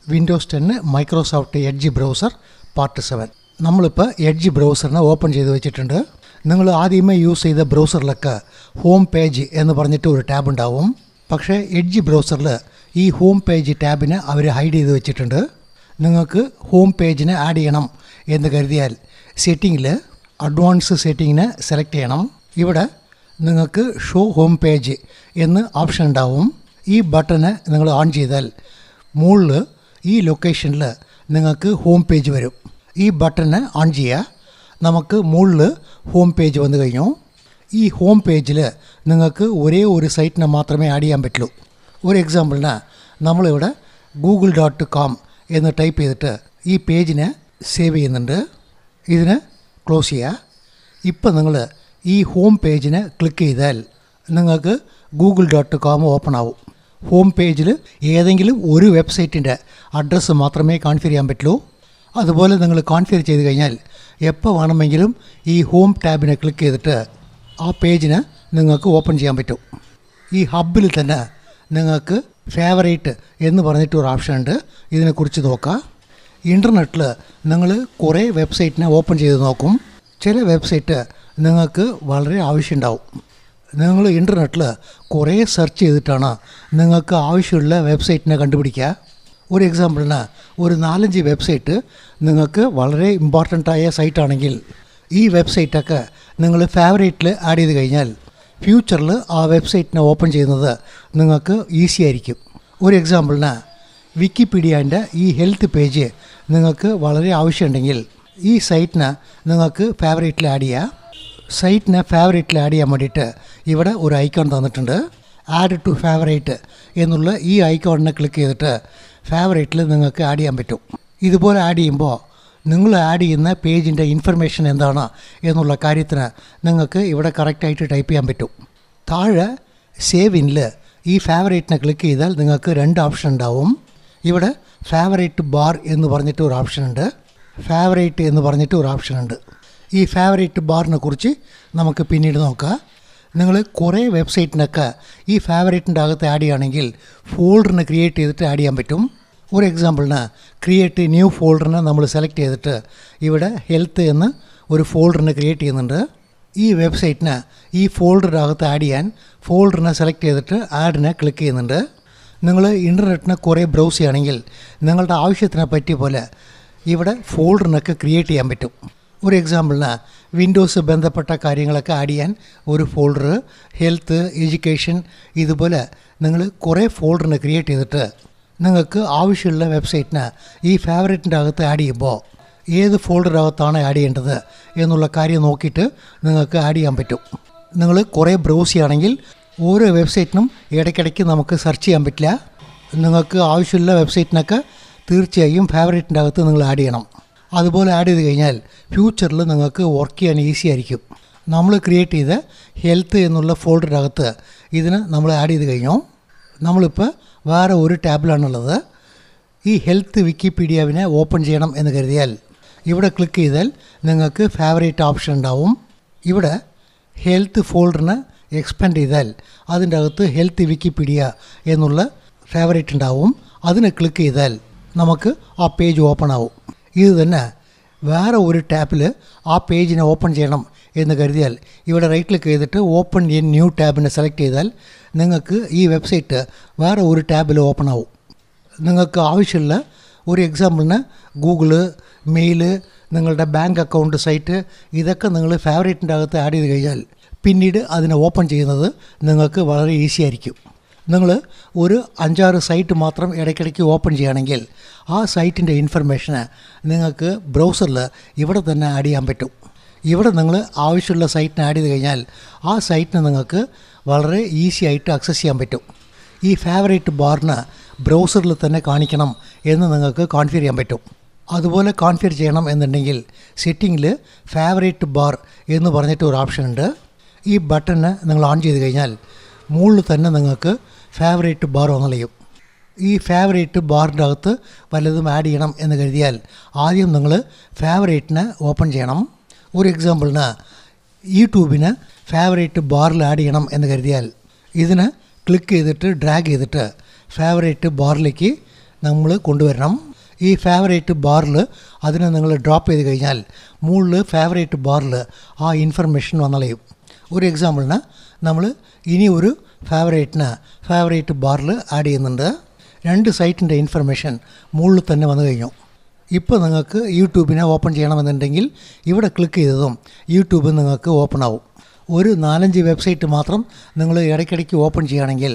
Windows 10 Microsoft edge browser part 7. നമ്മളിപ്പോൾ edge ബ്രൗസറിനെ open ചെയ്ത് വെച്ചിട്ടുണ്ട്. നിങ്ങൾ ആദ്യമേ യൂസ് ചെയ്ത ബ്രൗസറിലൊക്കെ ഹോം പേജ് എന്ന് പറഞ്ഞിട്ട് ഒരു ടാബ് ഉണ്ടാവും. പക്ഷേ എഡ്ജ് ബ്രൗസറിൽ ഈ ഹോം പേജ് ടാബിനെ അവർ ഹൈഡ് ചെയ്ത് വെച്ചിട്ടുണ്ട്. നിങ്ങൾക്ക് ഹോം പേജിനെ ആഡ് ചെയ്യണം എന്ന് കരുതിയാൽ സെറ്റിങ്ങിൽ അഡ്വാൻസ് സെറ്റിങ്ങിനെ സെലക്ട് ചെയ്യണം. ഇവിടെ നിങ്ങൾക്ക് ഷോ ഹോം പേജ് എന്ന് ഓപ്ഷൻ ഉണ്ടാവും. ഈ ബട്ടനെ നിങ്ങൾ ഓൺ ചെയ്താൽ മുകളിൽ ഈ ലൊക്കേഷനിൽ നിങ്ങൾക്ക് ഹോം പേജ് വരും. ഈ ബട്ടനെ ഓൺ ചെയ്യുക. നമുക്ക് മുകളിൽ ഹോം പേജ് വന്നു കഴിഞ്ഞു. ഈ ഹോം പേജിൽ നിങ്ങൾക്ക് ഒരേ ഒരു സൈറ്റിനെ മാത്രമേ ആഡ് ചെയ്യാൻ പറ്റുള്ളൂ. ഒരു എക്സാമ്പിളിന് നമ്മളിവിടെ google.com എന്ന് ടൈപ്പ് ചെയ്തിട്ട് ഈ പേജിനെ സേവ് ചെയ്യുന്നുണ്ട്. ഇതിനെ ക്ലോസ് ചെയ്യുക. ഇപ്പം നിങ്ങൾ ഈ ഹോം പേജിനെ ക്ലിക്ക് ചെയ്താൽ നിങ്ങൾക്ക് google.com ഓപ്പൺ ആവും. ഹോം പേജിൽ ഏതെങ്കിലും ഒരു വെബ്സൈറ്റിൻ്റെ അഡ്രസ്സ് മാത്രമേ കോൺഫിഗർ ചെയ്യാൻ പറ്റുള്ളൂ. അതുപോലെ നിങ്ങൾ കോൺഫിഗർ ചെയ്ത് കഴിഞ്ഞാൽ എപ്പോൾ വേണമെങ്കിലും ഈ ഹോം ടാബിനെ ക്ലിക്ക് ചെയ്തിട്ട് ആ പേജിനെ നിങ്ങൾക്ക് ഓപ്പൺ ചെയ്യാൻ പറ്റും. ഈ ഹബ്ബിൽ തന്നെ നിങ്ങൾക്ക് ഫേവറേറ്റ് എന്ന് പറഞ്ഞിട്ട് ഒരു ഓപ്ഷൻ ഉണ്ട്. ഇതിനെക്കുറിച്ച് നോക്കുക. ഇൻ്റർനെറ്റിൽ നിങ്ങൾ കുറേ വെബ്സൈറ്റിനെ ഓപ്പൺ ചെയ്ത് നോക്കും. ചില വെബ്സൈറ്റ് നിങ്ങൾക്ക് വളരെ ആവശ്യമുണ്ടാവും. നിങ്ങൾ ഇൻ്റർനെറ്റിൽ കുറേ സെർച്ച് ചെയ്തിട്ടാണ് നിങ്ങൾക്ക് ആവശ്യമുള്ള വെബ്സൈറ്റിനെ കണ്ടുപിടിക്കുക. ഒരു എക്സാമ്പിളിന് ഒരു 4-5 വെബ്സൈറ്റ് നിങ്ങൾക്ക് വളരെ ഇമ്പോർട്ടൻ്റായ സൈറ്റാണെങ്കിൽ ഈ വെബ്സൈറ്റൊക്കെ നിങ്ങൾ ഫേവറേറ്റിൽ ആഡ് ചെയ്ത് കഴിഞ്ഞാൽ ഫ്യൂച്ചറിൽ ആ വെബ്സൈറ്റിനെ ഓപ്പൺ ചെയ്യുന്നത് നിങ്ങൾക്ക് ഈസി ആയിരിക്കും. ഒരു എക്സാമ്പിളിന് വിക്കിപീഡിയൻ്റെ ഈ ഹെൽത്ത് പേജ് നിങ്ങൾക്ക് വളരെ ആവശ്യമുണ്ടെങ്കിൽ ഈ സൈറ്റിനെ നിങ്ങൾക്ക് ഫേവറേറ്റിൽ ആഡ് ചെയ്യുക. സൈറ്റിനെ ഫേവറേറ്റിൽ ആഡ് ചെയ്യാൻ വേണ്ടിയിട്ട് ഇവിടെ ഒരു ഐക്കോൺ തന്നിട്ടുണ്ട്. ആഡ് ടു ഫേവറേറ്റ് എന്നുള്ള ഈ ഐക്കോണിനെ ക്ലിക്ക് ചെയ്തിട്ട് ഫേവറേറ്റിൽ നിങ്ങൾക്ക് ആഡ് ചെയ്യാൻ പറ്റും. ഇതുപോലെ ആഡ് ചെയ്യുമ്പോൾ നിങ്ങൾ ആഡ് ചെയ്യുന്ന പേജിൻ്റെ ഇൻഫർമേഷൻ എന്താണ് എന്നുള്ള കാര്യത്തിന് നിങ്ങൾക്ക് ഇവിടെ കറക്റ്റായിട്ട് ടൈപ്പ് ചെയ്യാൻ പറ്റും. താഴെ സേവ് ഇനിൽ ഈ ഫേവറേറ്റിനെ ക്ലിക്ക് ചെയ്താൽ നിങ്ങൾക്ക് 2 ഓപ്ഷൻ ഉണ്ടാവും. ഇവിടെ ഫേവറേറ്റ് ബാർ എന്ന് പറഞ്ഞിട്ട് ഒരു ഓപ്ഷൻ ഉണ്ട്, ഫേവറേറ്റ് എന്ന് പറഞ്ഞിട്ട് ഒരു ഓപ്ഷൻ ഉണ്ട്. ഈ ഫേവറേറ്റ് ബാറിനെ കുറിച്ച് നമുക്ക് പിന്നീട് നോക്കാം. നിങ്ങൾ കുറേ വെബ്സൈറ്റിനൊക്കെ ഈ ഫേവറേറ്റിൻ്റെ അകത്ത് ആഡ് ചെയ്യുകയാണെങ്കിൽ ഫോൾഡറിനെ ക്രിയേറ്റ് ചെയ്തിട്ട് ആഡ് ചെയ്യാൻ പറ്റും. ഒരു എക്സാമ്പിളിന് ക്രിയേറ്റ് ന്യൂ ഫോൾഡറിനെ നമ്മൾ സെലക്ട് ചെയ്തിട്ട് ഇവിടെ ഹെൽത്ത് എന്ന് ഒരു ഫോൾഡറിനെ ക്രിയേറ്റ് ചെയ്യുന്നുണ്ട്. ഈ വെബ്സൈറ്റിന് ഈ ഫോൾഡറിനകത്ത് ആഡ് ചെയ്യാൻ ഫോൾഡറിനെ സെലക്ട് ചെയ്തിട്ട് ആഡിനെ ക്ലിക്ക് ചെയ്യുന്നുണ്ട്. നിങ്ങൾ ഇൻ്റർനെറ്റിനെ കുറേ ബ്രൗസ് ചെയ്യുകയാണെങ്കിൽ നിങ്ങളുടെ ആവശ്യത്തിനെ പറ്റിയ പോലെ ഇവിടെ ഫോൾഡറിനൊക്കെ ക്രിയേറ്റ് ചെയ്യാൻ പറ്റും. ഒരു എക്സാമ്പിളിന് വിൻഡോസ് ബന്ധപ്പെട്ട കാര്യങ്ങളൊക്കെ ആഡ് ചെയ്യാൻ ഒരു ഫോൾഡർ, ഹെൽത്ത്, എഡ്യൂക്കേഷൻ, ഇതുപോലെ നിങ്ങൾ കുറേ ഫോൾഡറിനെ ക്രിയേറ്റ് ചെയ്തിട്ട് നിങ്ങൾക്ക് ആവശ്യമുള്ള വെബ്സൈറ്റിന് ഈ ഫേവറേറ്റിൻ്റെ അകത്ത് ആഡ് ചെയ്യുമ്പോൾ ഏത് ഫോൾഡറിനകത്താണ് ആഡ് ചെയ്യേണ്ടത് എന്നുള്ള കാര്യം നോക്കിയിട്ട് നിങ്ങൾക്ക് ആഡ് ചെയ്യാൻ പറ്റും. നിങ്ങൾ കുറേ ബ്രൗസ് ചെയ്യുകയാണെങ്കിൽ ഓരോ വെബ്സൈറ്റിനും ഇടയ്ക്കിടയ്ക്ക് നമുക്ക് സെർച്ച് ചെയ്യാൻ പറ്റില്ല. നിങ്ങൾക്ക് ആവശ്യമുള്ള വെബ്സൈറ്റിനൊക്കെ തീർച്ചയായും ഫേവറേറ്റിൻ്റെ അകത്ത് നിങ്ങൾ ആഡ് ചെയ്യണം. അതുപോലെ ആഡ് ചെയ്ത് കഴിഞ്ഞാൽ ഫ്യൂച്ചറിൽ നിങ്ങൾക്ക് വർക്ക് ചെയ്യാൻ ഈസി ആയിരിക്കും. നമ്മൾ ക്രിയേറ്റ് ചെയ്ത ഹെൽത്ത് എന്നുള്ള ഫോൾഡറിനകത്ത് ഇതിന് നമ്മൾ ആഡ് ചെയ്ത് കഴിഞ്ഞു. നമ്മളിപ്പോൾ വേറെ ഒരു ടാബിലാണുള്ളത്. ഈ ഹെൽത്ത് വിക്കിപീഡിയവിനെ ഓപ്പൺ ചെയ്യണം എന്ന് കരുതിയാൽ ഇവിടെ ക്ലിക്ക് ചെയ്താൽ നിങ്ങൾക്ക് ഫേവറേറ്റ് ഓപ്ഷൻ ഉണ്ടാവും. ഇവിടെ ഹെൽത്ത് ഫോൾഡറിനെ എക്സ്പാൻഡ് ചെയ്താൽ അതിൻ്റെ അകത്ത് ഹെൽത്ത് വിക്കിപീഡിയ എന്നുള്ള ഫേവറേറ്റ് ഉണ്ടാവും. അതിനെ ക്ലിക്ക് ചെയ്താൽ നമുക്ക് ആ പേജ് ഓപ്പൺ ആവും. ഇത് തന്നെ വേറെ ഒരു ടാപ്പിൽ ആ പേജിനെ ഓപ്പൺ ചെയ്യണം എന്ന് കരുതിയാൽ ഇവിടെ റൈറ്റ് ക്ലിക്ക് ചെയ്തിട്ട് ഓപ്പൺ ഇൻ ന്യൂ ടാബിനെ സെലക്ട് ചെയ്താൽ നിങ്ങൾക്ക് ഈ വെബ്സൈറ്റ് വേറെ ഒരു ടാബിൽ ഓപ്പൺ ആവും. നിങ്ങൾക്ക് ആവശ്യമുള്ള ഒരു എക്സാമ്പിളിന് ഗൂഗിള്, മെയില്, നിങ്ങളുടെ ബാങ്ക് അക്കൗണ്ട് സൈറ്റ്, ഇതൊക്കെ നിങ്ങൾ ഫേവറേറ്റിൻ്റെ അകത്ത് ആഡ് ചെയ്ത് കഴിഞ്ഞാൽ പിന്നീട് അതിനെ ഓപ്പൺ ചെയ്യുന്നത് നിങ്ങൾക്ക് വളരെ ഈസി ആയിരിക്കും. നിങ്ങൾ ഒരു 5-6 സൈറ്റ് മാത്രം ഇടയ്ക്കിടയ്ക്ക് ഓപ്പൺ ചെയ്യുകയാണെങ്കിൽ ആ സൈറ്റിൻ്റെ ഇൻഫർമേഷന് നിങ്ങൾക്ക് ബ്രൗസറിൽ ഇവിടെ തന്നെ ആഡ് ചെയ്യാൻ പറ്റും. ഇവിടെ നിങ്ങൾ ആവശ്യമുള്ള സൈറ്റിനെ ആഡ് ചെയ്ത് കഴിഞ്ഞാൽ ആ സൈറ്റിനെ നിങ്ങൾക്ക് വളരെ ഈസി ആയിട്ട് ആക്സസ് ചെയ്യാൻ പറ്റും. ഈ ഫേവറേറ്റ് ബാറിന് ബ്രൗസറിൽ തന്നെ കാണിക്കണം എന്ന് നിങ്ങൾക്ക് കോൺഫിഗർ ചെയ്യാൻ പറ്റും. അതുപോലെ കോൺഫിഗർ ചെയ്യണം എന്നുണ്ടെങ്കിൽ സെറ്റിങ്ങിൽ ഫേവറേറ്റ് ബാർ എന്ന് പറഞ്ഞിട്ട് ഒരു ഓപ്ഷൻ ഉണ്ട്. ഈ ബട്ടനെ നിങ്ങൾ ഓൺ ചെയ്ത് കഴിഞ്ഞാൽ മുകളിൽ തന്നെ നിങ്ങൾക്ക് ഫേവറേറ്റ് ബാർ വന്നളയും. ഈ ഫേവറേറ്റ് ബാറിൻ്റെ അകത്ത് വല്ലതും ആഡ് ചെയ്യണം എന്ന് കരുതിയാൽ ആദ്യം നിങ്ങൾ ഫേവറേറ്റിനെ ഓപ്പൺ ചെയ്യണം. ഒരു എക്സാമ്പിളിന് യൂട്യൂബിന് ഫേവറേറ്റ് ബാറിൽ ആഡ് ചെയ്യണം എന്ന് കരുതിയാൽ ഇതിന് ക്ലിക്ക് ചെയ്തിട്ട് ഡ്രാഗ് ചെയ്തിട്ട് ഫേവറേറ്റ് ബാറിലേക്ക് നമ്മൾ കൊണ്ടുവരണം. ഈ ഫേവറേറ്റ് ബാറിൽ അതിനെ നിങ്ങൾ ഡ്രോപ്പ് ചെയ്ത് കഴിഞ്ഞാൽ മുകളിൽ ഫേവറേറ്റ് ബാറിൽ ആ ഇൻഫർമേഷൻ വന്നളയും. ഒരു എക്സാമ്പിളിന് നമ്മൾ ഇനി ഒരു ഫേവറേറ്റ് ബാറിൽ ആഡ് ചെയ്യുന്നുണ്ട്. 2 സൈറ്റിൻ്റെ ഇൻഫർമേഷൻ മുകളിൽ തന്നെ വന്നു കഴിഞ്ഞു. ഇപ്പോൾ നിങ്ങൾക്ക് യൂട്യൂബിനെ ഓപ്പൺ ചെയ്യണമെന്നുണ്ടെങ്കിൽ ഇവിടെ ക്ലിക്ക് ചെയ്തതും യൂട്യൂബ് നിങ്ങൾക്ക് ഓപ്പൺ ആവും. ഒരു 4-5 വെബ്സൈറ്റ് മാത്രം നിങ്ങൾ ഇടയ്ക്കിടയ്ക്ക് ഓപ്പൺ ചെയ്യുകയാണെങ്കിൽ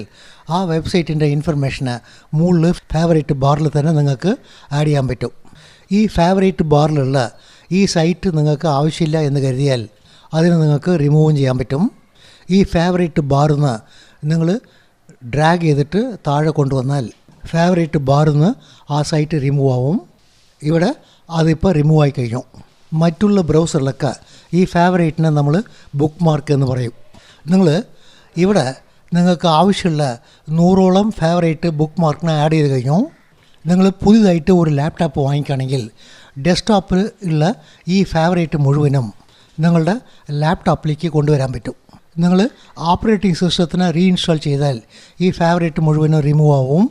ആ വെബ്സൈറ്റിൻ്റെ ഇൻഫർമേഷന് മുകളിൽ ഫേവറേറ്റ് ബാറിൽ തന്നെ നിങ്ങൾക്ക് ആഡ് ചെയ്യാൻ പറ്റും. ഈ ഫേവറേറ്റ് ബാറിലുള്ള ഈ സൈറ്റ് നിങ്ങൾക്ക് ആവശ്യമില്ല എന്ന് കരുതിയാൽ അതിന് നിങ്ങൾക്ക് റിമൂവും ചെയ്യാൻ പറ്റും. ഈ ഫേവറേറ്റ് ബാറിൽ നിന്ന് നിങ്ങൾ ഡ്രാഗ് ചെയ്തിട്ട് താഴെ കൊണ്ടുവന്നാൽ ഫേവറേറ്റ് ബാറിൽ നിന്ന് ആ സൈറ്റ് റിമൂവ് ആവും. ഇവിടെ അതിപ്പോൾ റിമൂവ് ആയി കഴിഞ്ഞു. മറ്റുള്ള ബ്രൗസറിലൊക്കെ ഈ ഫേവറേറ്റിനെ നമ്മൾ ബുക്ക് മാർക്ക് എന്ന് പറയും. നിങ്ങൾ ഇവിടെ നിങ്ങൾക്ക് ആവശ്യമുള്ള 100ഓളം ഫേവറേറ്റ് ബുക്ക് മാർക്കിനെ ആഡ് ചെയ്ത് കഴിഞ്ഞു. നിങ്ങൾ പുതിയതായിട്ട് ഒരു ലാപ്ടോപ്പ് വാങ്ങിക്കുകയാണെങ്കിൽ ഡെസ്ക്ടോപ്പിൽ ഉള്ള ഈ ഫേവറേറ്റ് മുഴുവനും നിങ്ങളുടെ ലാപ്ടോപ്പിലേക്ക് കൊണ്ടുവരാൻ പറ്റും. നിങ്ങൾ ഓപ്പറേറ്റിംഗ് സിസ്റ്റത്തിനെ റീഇൻസ്റ്റാൾ ചെയ്താൽ ഈ ഫേവറേറ്റ് മുഴുവനും റിമൂവ് ആവും.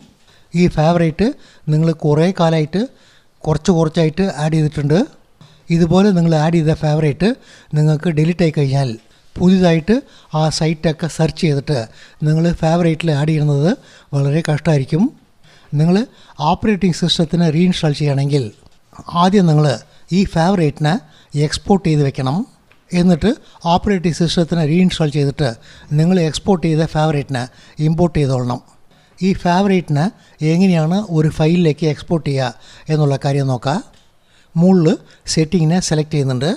ഈ ഫേവറേറ്റ് നിങ്ങൾ കുറേ കാലമായിട്ട് കുറച്ചായിട്ട് ആഡ് ചെയ്തിട്ടുണ്ട്. ഇതുപോലെ നിങ്ങൾ ആഡ് ചെയ്ത ഫേവറേറ്റ് നിങ്ങൾക്ക് ഡിലീറ്റ് ആയി കഴിഞ്ഞാൽ പുതിയതായിട്ട് ആ സൈറ്റൊക്കെ സെർച്ച് ചെയ്തിട്ട് നിങ്ങൾ ഫേവറേറ്റിൽ ആഡ് ചെയ്യുന്നത് വളരെ കഷ്ടമായിരിക്കും. നിങ്ങൾ ഓപ്പറേറ്റിംഗ് സിസ്റ്റത്തിന് റീഇൻസ്റ്റാൾ ചെയ്യുകയാണെങ്കിൽ ആദ്യം നിങ്ങൾ ഈ ഫേവറേറ്റിനെ എക്സ്പോർട്ട് ചെയ്ത് വെക്കണം. എന്നിട്ട് ഓപ്പറേറ്റിംഗ് സിസ്റ്റത്തിന് റീഇൻസ്റ്റാൾ ചെയ്തിട്ട് നിങ്ങൾ എക്സ്പോർട്ട് ചെയ്ത ഫേവറേറ്റിനെ ഇമ്പോർട്ട് ചെയ്തോളണം. ഈ ഫേവറേറ്റിനെ എങ്ങനെയാണ് ഒരു ഫയലിലേക്ക് എക്സ്പോർട്ട് ചെയ്യുക എന്നുള്ള കാര്യം നോക്കാം. മുകളിൽ സെറ്റിങ്ങിനെ സെലക്ട് ചെയ്യുന്നുണ്ട്.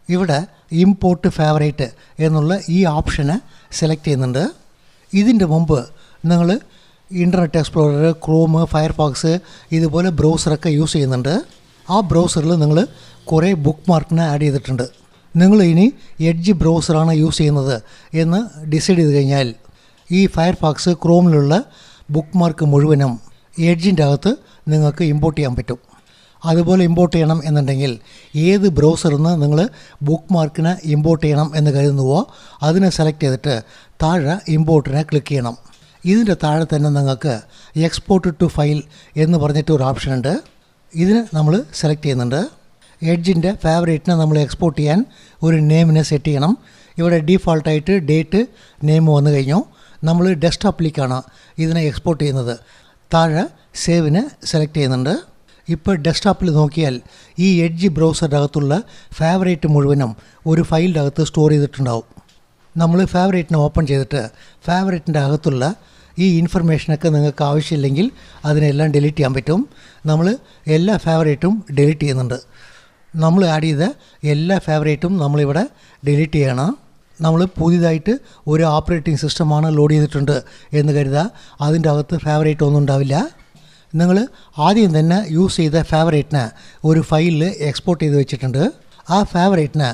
ഇവിടെ ഇമ്പോർട്ട് ഫേവറേറ്റ് എന്നുള്ള ഈ ഓപ്ഷനെ സെലക്ട് ചെയ്യുന്നുണ്ട്. ഇതിൻ്റെ മുമ്പ് നിങ്ങൾ ഇൻ്റർനെറ്റ് എക്സ്പ്ലോറർ, ക്രോം, ഫയർഫോക്സ് ഇതുപോലെ ബ്രൗസറൊക്കെ യൂസ് ചെയ്യുന്നുണ്ട്. ആ ബ്രൗസറിൽ നിങ്ങൾ കുറേ ബുക്ക് മാർക്കിനെ ആഡ് ചെയ്തിട്ടുണ്ട്. നിങ്ങൾ ഇനി എഡ്ജ് ബ്രൗസറാണ് യൂസ് ചെയ്യുന്നത് എന്ന് ഡിസൈഡ് ചെയ്ത് കഴിഞ്ഞാൽ ഈ ഫയർഫോക്സ്, ക്രോമിലുള്ള ബുക്ക് മാർക്ക് മുഴുവനും എഡ്ജിൻ്റെ അകത്ത് നിങ്ങൾക്ക് ഇമ്പോർട്ട് ചെയ്യാൻ പറ്റും. അതുപോലെ ഇമ്പോർട്ട് ചെയ്യണം എന്നുണ്ടെങ്കിൽ ഏത് ബ്രൗസറിൽ നിന്ന് നിങ്ങൾ ബുക്ക് മാർക്കിനെ ഇമ്പോർട്ട് ചെയ്യണം എന്ന് കരുതുന്നുവോ അതിനെ സെലക്ട് ചെയ്തിട്ട് താഴെ ഇമ്പോർട്ടിനെ ക്ലിക്ക് ചെയ്യണം. ഇതിൻ്റെ താഴെ തന്നെ നിങ്ങൾക്ക് എക്സ്പോർട്ട് ടു ഫയൽ എന്ന് പറഞ്ഞിട്ട് ഒരു ഓപ്ഷൻ ഉണ്ട്. ഇതിന് നമ്മൾ സെലക്ട് ചെയ്യുന്നുണ്ട്. എഡ്ജിൻ്റെ ഫേവറേറ്റിനെ നമ്മൾ എക്സ്പോർട്ട് ചെയ്യാൻ ഒരു നെയിമിനെ സെറ്റ് ചെയ്യണം. ഇവിടെ ഡീഫോൾട്ടായിട്ട് ഡേറ്റ് നെയിം വന്നു കഴിഞ്ഞു. നമ്മൾ ഡെസ്ക്ടോപ്പിലേക്കാണ് ഇതിനെ എക്സ്പോർട്ട് ചെയ്യുന്നത്. താഴെ സേവിനെ സെലക്ട് ചെയ്യുന്നുണ്ട്. ഇപ്പോൾ ഡെസ്ക്ടോപ്പിൽ നോക്കിയാൽ ഈ എഡ്ജ് ബ്രൗസറിൻ്റെ അകത്തുള്ള ഫേവറേറ്റ് മുഴുവനും ഒരു ഫയലിൻ്റെ അകത്ത് സ്റ്റോർ ചെയ്തിട്ടുണ്ടാവും. നമ്മൾ ഫേവറേറ്റിനെ ഓപ്പൺ ചെയ്തിട്ട് ഫേവറേറ്റിൻ്റെ അകത്തുള്ള ഈ ഇൻഫർമേഷനൊക്കെ നിങ്ങൾക്ക് ആവശ്യമില്ലെങ്കിൽ അതിനെല്ലാം ഡിലീറ്റ് ചെയ്യാൻ പറ്റും. നമ്മൾ എല്ലാ ഫേവറേറ്റും ഡിലീറ്റ് ചെയ്യുന്നുണ്ട്. നമ്മൾ ആഡ് ചെയ്ത എല്ലാ ഫേവറേറ്റും നമ്മളിവിടെ ഡിലീറ്റ് ചെയ്യണം. നമ്മൾ പുതിയതായിട്ട് ഒരു ഓപ്പറേറ്റിംഗ് സിസ്റ്റമാണ് ലോഡ് ചെയ്തിട്ടുണ്ട് എന്ന് കരുതുക, അതിൻ്റെ അകത്ത് ഫേവറേറ്റ് ഒന്നും ഉണ്ടാവില്ല. നിങ്ങൾ ആദ്യം തന്നെ യൂസ് ചെയ്ത ഫേവറേറ്റിനെ ഒരു ഫയലിൽ എക്സ്പോർട്ട് ചെയ്ത് വെച്ചിട്ടുണ്ട്. ആ ഫേവറേറ്റിനെ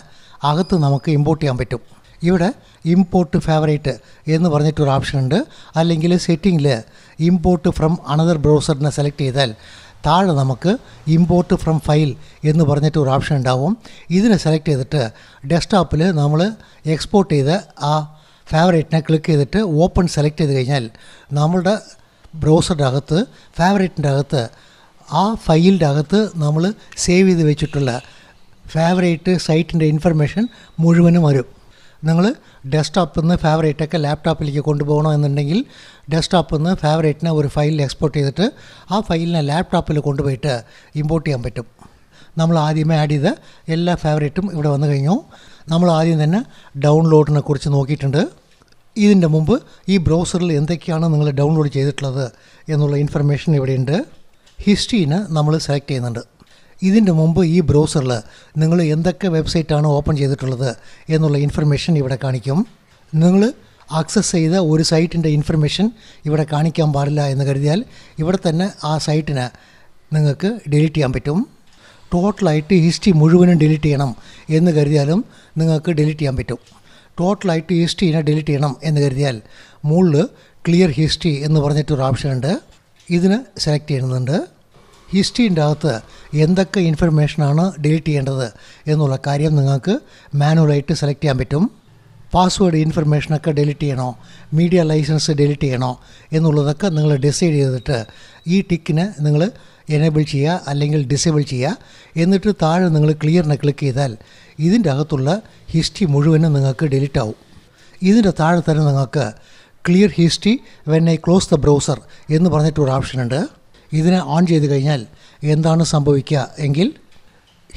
അകത്ത് നമുക്ക് ഇമ്പോർട്ട് ചെയ്യാൻ പറ്റും. ഇവിടെ ഇമ്പോർട്ട് ഫേവറേറ്റ് എന്ന് പറഞ്ഞിട്ടൊരു ഓപ്ഷൻ ഉണ്ട്. അല്ലെങ്കിൽ സെറ്റിങ്ങിൽ ഇമ്പോർട്ട് ഫ്രം അനദർ ബ്രൗസറിനെ സെലക്ട് ചെയ്താൽ താഴെ നമുക്ക് ഇമ്പോർട്ട് ഫ്രം ഫയൽ എന്ന് പറഞ്ഞിട്ട് ഒരു ഓപ്ഷൻ ഉണ്ടാവും. ഇതിനെ സെലക്ട് ചെയ്തിട്ട് ഡെസ്ക്ടോപ്പിൽ നമ്മൾ എക്സ്പോർട്ട് ചെയ്ത ആ ഫേവറേറ്റിനെ ക്ലിക്ക് ചെയ്തിട്ട് ഓപ്പൺ സെലക്ട് ചെയ്ത് കഴിഞ്ഞാൽ നമ്മളുടെ ബ്രൗസറിൻ്റെ അകത്ത് ഫേവറേറ്റിൻ്റെ അകത്ത് ആ ഫയലിൻ്റെ അകത്ത് നമ്മൾ സേവ് ചെയ്ത് വെച്ചിട്ടുള്ള ഫേവറേറ്റ് സൈറ്റിൻ്റെ ഇൻഫർമേഷൻ മുഴുവനും വരും. നിങ്ങൾ ഡെസ്ക്ടോപ്പിൽ നിന്ന് ഫേവറേറ്റൊക്കെ ലാപ്ടോപ്പിലേക്ക് കൊണ്ടുപോകണമെന്നുണ്ടെങ്കിൽ ഡെസ്ക്ടോപ്പിൽ നിന്ന് ഫേവറേറ്റിനെ ഒരു ഫയലിൽ എക്സ്പോർട്ട് ചെയ്തിട്ട് ആ ഫയലിനെ ലാപ്ടോപ്പിൽ കൊണ്ടുപോയിട്ട് ഇമ്പോർട്ട് ചെയ്യാൻ പറ്റും. നമ്മൾ ആദ്യമേ ആഡ് ചെയ്ത എല്ലാ ഫേവറേറ്റും ഇവിടെ വന്നു കഴിഞ്ഞു. നമ്മൾ ആദ്യം തന്നെ ഡൗൺലോഡിനെ കുറിച്ച് നോക്കിയിട്ടുണ്ട്. ഇതിൻ്റെ മുമ്പ് ഈ ബ്രൗസറിൽ എന്തൊക്കെയാണ് നിങ്ങൾ ഡൗൺലോഡ് ചെയ്തിട്ടുള്ളത് എന്നുള്ള ഇൻഫർമേഷൻ ഇവിടെയുണ്ട്. ഹിസ്റ്ററിനെ നമ്മൾ സെലക്ട് ചെയ്യുന്നുണ്ട്. ഇതിൻ്റെ മുമ്പ് ഈ ബ്രൗസറിൽ നിങ്ങൾ എന്തൊക്കെ വെബ്സൈറ്റാണ് ഓപ്പൺ ചെയ്തിട്ടുള്ളത് എന്നുള്ള ഇൻഫർമേഷൻ ഇവിടെ കാണിക്കും. നിങ്ങൾ ആക്സസ് ചെയ്ത ഒരു സൈറ്റിൻ്റെ ഇൻഫർമേഷൻ ഇവിടെ കാണിക്കാൻ പാടില്ല എന്ന് കരുതിയാൽ ഇവിടെ തന്നെ ആ സൈറ്റിനെ നിങ്ങൾക്ക് ഡിലീറ്റ് ചെയ്യാൻ പറ്റും. ടോട്ടലായിട്ട് ഹിസ്റ്ററി മുഴുവനും ഡിലീറ്റ് ചെയ്യണം എന്ന് കരുതിയാലും നിങ്ങൾക്ക് ഡിലീറ്റ് ചെയ്യാൻ പറ്റും. ടോട്ടലായിട്ട് ഹിസ്റ്ററിനെ ഡിലീറ്റ് ചെയ്യണം എന്ന് കരുതിയാൽ മുകളിൽ ക്ലിയർ ഹിസ്റ്ററി എന്ന് പറഞ്ഞിട്ടൊരു ഓപ്ഷൻ ഉണ്ട്. ഇതിന് സെലക്ട് ചെയ്യുന്നുണ്ട്. ഹിസ്റ്ററിൻ്റെ അകത്ത് എന്തൊക്കെ ഇൻഫർമേഷനാണ് ഡിലീറ്റ് ചെയ്യേണ്ടത് എന്നുള്ള കാര്യം നിങ്ങൾക്ക് മാനുവലായിട്ട് സെലക്ട് ചെയ്യാൻ പറ്റും. പാസ്വേഡ് ഇൻഫർമേഷനൊക്കെ ഡിലീറ്റ് ചെയ്യണോ, മീഡിയ ലൈസൻസ് ഡിലീറ്റ് ചെയ്യണോ എന്നുള്ളതൊക്കെ നിങ്ങൾ ഡിസൈഡ് ചെയ്തിട്ട് ഈ ടിക്കിന് നിങ്ങൾ എനേബിൾ ചെയ്യുക അല്ലെങ്കിൽ ഡിസേബിൾ ചെയ്യുക. എന്നിട്ട് താഴെ നിങ്ങൾ ക്ലിയറിനെ ക്ലിക്ക് ചെയ്താൽ ഇതിൻ്റെ അകത്തുള്ള ഹിസ്റ്ററി മുഴുവനും നിങ്ങൾക്ക് ഡിലീറ്റ് ആവും. ഇതിൻ്റെ താഴെ തന്നെ നിങ്ങൾക്ക് clear history when I close the browser എന്ന് പറഞ്ഞിട്ടൊരു ഓപ്ഷൻ ഉണ്ട്. ഇതിനെ ഓൺ ചെയ്ത് കഴിഞ്ഞാൽ എന്താണ് സംഭവിക്കുക എങ്കിൽ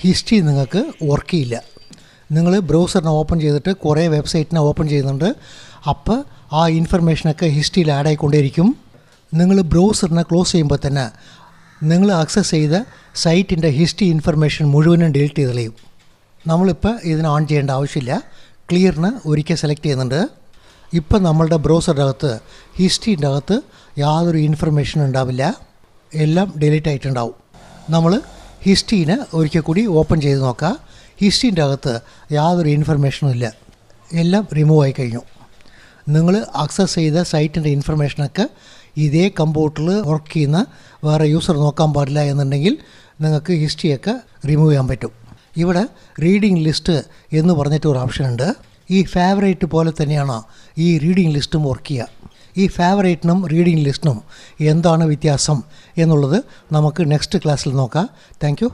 ഹിസ്റ്ററി നിങ്ങൾക്ക് വർക്ക് ചെയ്യില്ല. നിങ്ങൾ ബ്രൗസറിനെ ഓപ്പൺ ചെയ്തിട്ട് കുറേ വെബ്സൈറ്റിനെ ഓപ്പൺ ചെയ്യുന്നുണ്ട്. അപ്പോൾ ആ ഇൻഫർമേഷനൊക്കെ ഹിസ്റ്ററിയിൽ ആഡ് ആയിക്കൊണ്ടേയിരിക്കും. നിങ്ങൾ ബ്രൗസറിനെ ക്ലോസ് ചെയ്യുമ്പോൾ തന്നെ നിങ്ങൾ ആക്സസ് ചെയ്ത സൈറ്റിൻ്റെ ഹിസ്റ്ററി ഇൻഫർമേഷൻ മുഴുവനും ഡിലീറ്റ് ചെയ്ത് കളയും. നമ്മളിപ്പോൾ ഇതിനെ ഓൺ ചെയ്യേണ്ട ആവശ്യമില്ല. ക്ലിയറിന് ഒരിക്കൽ സെലക്ട് ചെയ്യുന്നുണ്ട്. ഇപ്പം നമ്മളുടെ ബ്രൗസറിൻ്റെ അകത്ത് ഹിസ്റ്ററിൻ്റെ അകത്ത് യാതൊരു ഇൻഫർമേഷനും ഉണ്ടാവില്ല, എല്ലാം ഡിലീറ്റ് ആയിട്ടുണ്ടാവും. നമ്മൾ ഹിസ്റ്ററിനെ ഒരിക്കൽ കൂടി ഓപ്പൺ ചെയ്ത് നോക്കുക. ഹിസ്റ്ററിൻ്റെ അകത്ത് യാതൊരു ഇൻഫർമേഷനും ഇല്ല, എല്ലാം റിമൂവ് ആയി കഴിഞ്ഞു. നിങ്ങൾ ആക്സസ് ചെയ്ത സൈറ്റിൻ്റെ ഇൻഫർമേഷനൊക്കെ ഇതേ കമ്പ്യൂട്ടറിൽ വർക്ക് ചെയ്യുന്ന വേറെ യൂസർ നോക്കാൻ പാടില്ല എന്നുണ്ടെങ്കിൽ നിങ്ങൾക്ക് ഹിസ്റ്ററിയൊക്കെ റിമൂവ് ചെയ്യാൻ പറ്റും. ഇവിടെ റീഡിംഗ് ലിസ്റ്റ് എന്ന് പറഞ്ഞിട്ട് ഒരു ഓപ്ഷൻ ഉണ്ട്. ഈ ഫേവറേറ്റ് പോലെ തന്നെയാണ് ഈ റീഡിംഗ് ലിസ്റ്റും വർക്ക് ചെയ്യുക. ഈ ഫേവറേറ്റിനും റീഡിംഗ് ലിസ്റ്റിനും എന്താണ് വ്യത്യാസം എന്നുള്ളത് നമുക്ക് നെക്സ്റ്റ് ക്ലാസ്സിൽ നോക്കാം. Thank you.